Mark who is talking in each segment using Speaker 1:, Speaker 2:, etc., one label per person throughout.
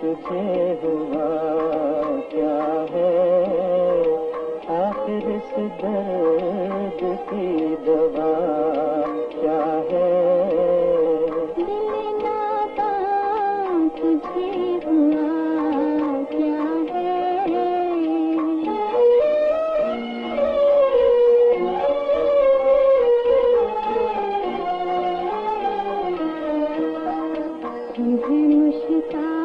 Speaker 1: तुझे हुआ क्या है, आखिर इस दर्द की दवा क्या है।
Speaker 2: दिल नादान तुझे हुआ क्या है। मुझे मुश्ताक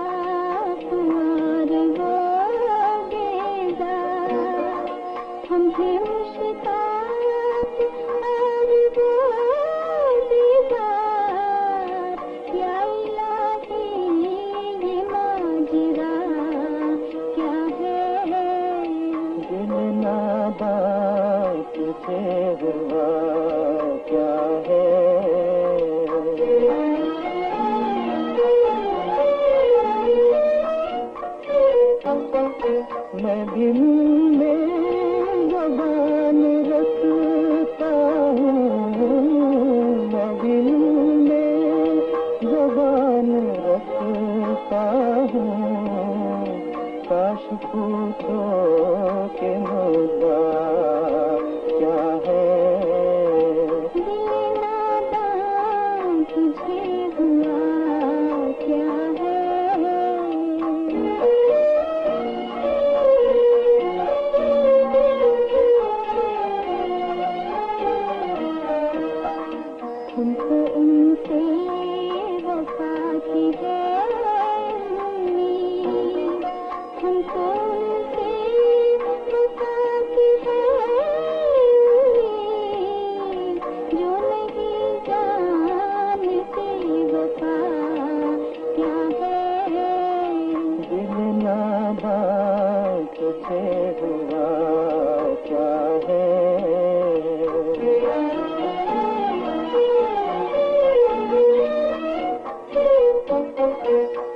Speaker 2: और वो बेजार, मुझे मुश्ताक और वो बेजार, या इलाही ये माजरा क्या है।
Speaker 1: दिल नादान तुझे हुआ क्या है। मैं भी मुँह में ज़बान रखता हूँ, मैं भी मुँह में ज़बान रखता हूँ। काश पूछो कि मुद्दा क्या है।
Speaker 2: दिल नादान तुझे हुआ क्या है। हमको उनसे वफा की है उम्मीद, हमको उनसे वफा की है उम्मीद, जो नहीं जानते वफा क्या है।
Speaker 1: दिल नादान तुझे हुआ क्या है।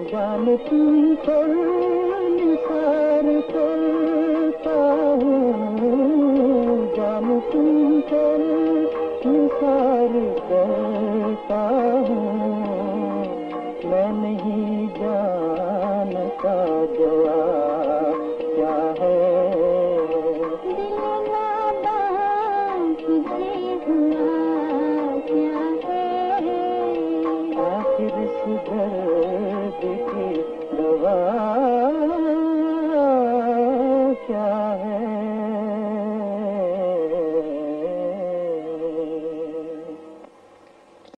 Speaker 1: जान तुम पर निसार करता हूँ, जान तुम पर निसार करता हूँ। मैं नहीं जानता